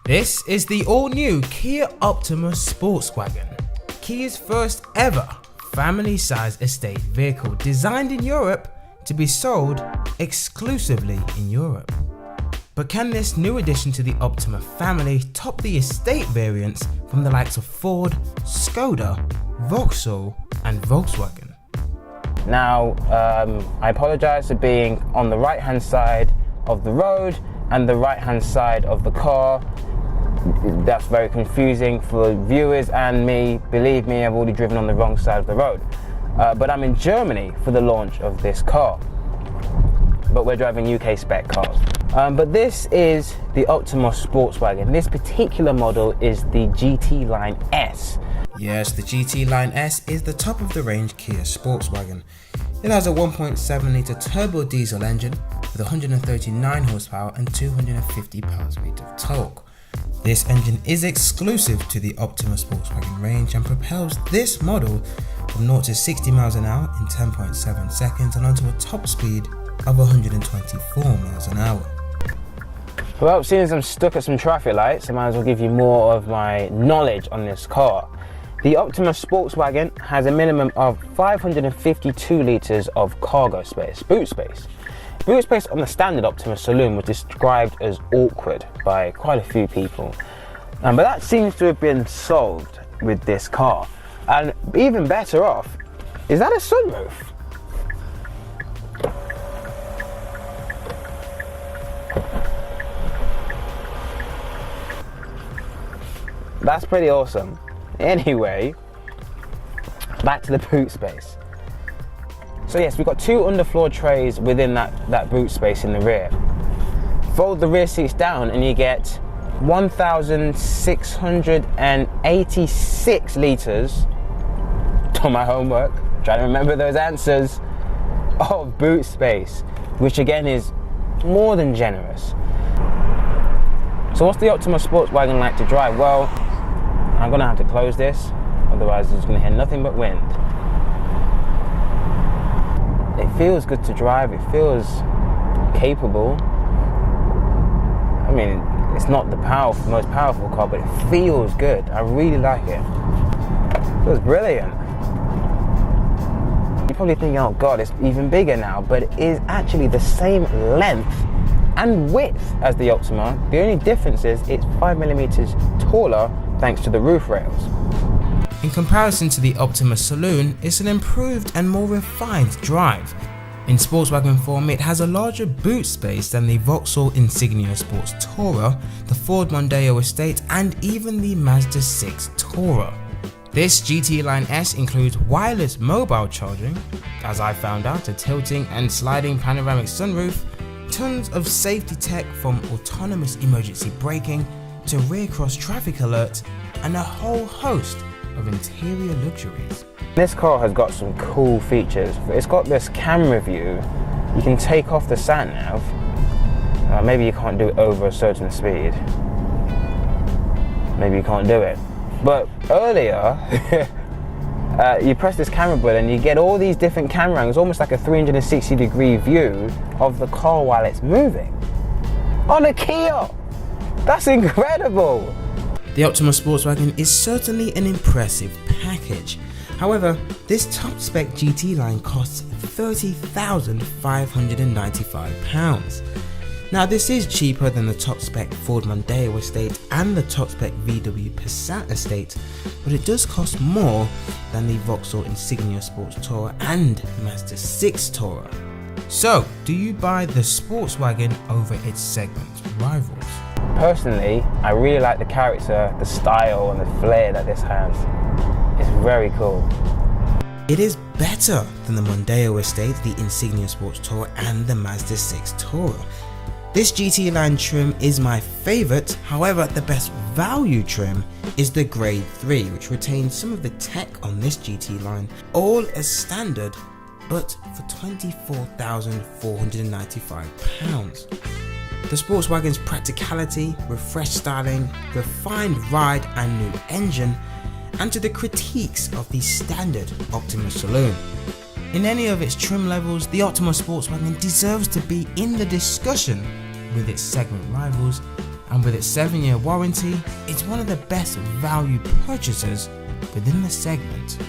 This is the all-new Kia Optima Sportswagon, Kia's first ever family-size estate vehicle designed in Europe to be sold exclusively in Europe. But can this new addition to the Optima family top the estate variants from the likes of Ford, Skoda, Vauxhall and Volkswagen? Now, I apologise for being on the right hand side of the road and the right hand side of the car. That's very confusing for viewers and me. Believe me, I've already driven on the wrong side of the road. But I'm in Germany for the launch of this car. But we're driving UK spec cars. But this is the Optima Sportswagon. This particular model is the GT Line S. Yes, the GT Line S is the top of the range Kia Sportswagon. It has a 1.7 litre turbo diesel engine with 139 horsepower and 250 pounds-feet of torque. This engine is exclusive to the Optima Sportswagon range and propels this model from 0 to 60 miles an hour in 10.7 seconds and onto a top speed of 124 miles an hour. Well, seeing as I'm stuck at some traffic lights, I might as well give you more of my knowledge on this car. The Optima Sportswagon has a minimum of 552 litres of cargo space, boot space. Boot space on the standard Optima Saloon was described as awkward by quite a few people. But that seems to have been solved with this car. And even better off, is that a sunroof? That's pretty awesome. Anyway, back to the boot space. So yes, we've got two underfloor trays within that boot space in the rear. Fold the rear seats down and you get 1,686 litres, done my homework, trying to remember those answers, of boot space, which again is more than generous. So what's the Optima Sportswagon like to drive? Well, I'm gonna have to close this, otherwise it's gonna hear nothing but wind. It feels good to drive, it feels capable. I mean, it's not the most powerful car, but it feels good. I really like it. It feels brilliant. You're probably thinking, oh God, it's even bigger now, but it is actually the same length and width as the Optima. The only difference is it's 5mm taller thanks to the roof rails. In comparison to the Optima Saloon, it's an improved and more refined drive. In Sportswagon form, it has a larger boot space than the Vauxhall Insignia Sports Tourer, the Ford Mondeo Estate and even the Mazda 6 Tourer. This GT Line S includes wireless mobile charging, as I found out, a tilting and sliding panoramic sunroof, tons of safety tech from autonomous emergency braking to rear cross traffic alert, and a whole host of interior luxuries. This car has got some cool features. It's got this camera view. You can take off the sat-nav. Maybe you can't do it over a certain speed. Maybe you can't do it. But earlier, you press this camera button and you get all these different camera angles, almost like a 360-degree view of the car while it's moving. On a Kia! That's incredible! The Optima Sportswagon is certainly an impressive package. However, this top-spec GT line costs £30,595. Now this is cheaper than the top-spec Ford Mondeo Estate and the top-spec VW Passat Estate, but it does cost more than the Vauxhall Insignia Sports Tourer and Mazda 6 Tourer. So, do you buy the Sportswagon over its segment rivals? Personally, I really like the character, the style and the flair that this has. It's very cool. It is better than the Mondeo Estate, the Insignia Sports Tourer and the Mazda 6 Tourer. This GT line trim is my favourite, however the best value trim is the Grade 3, which retains some of the tech on this GT line, all as standard but for £24,495. The Sportswagon's practicality, refreshed styling, refined ride and new engine, and to the critiques of the standard Optima Saloon. In any of its trim levels, the Optima Sportswagon deserves to be in the discussion with its segment rivals, and and with its 7-year warranty, it's one of the best value purchases within the segment.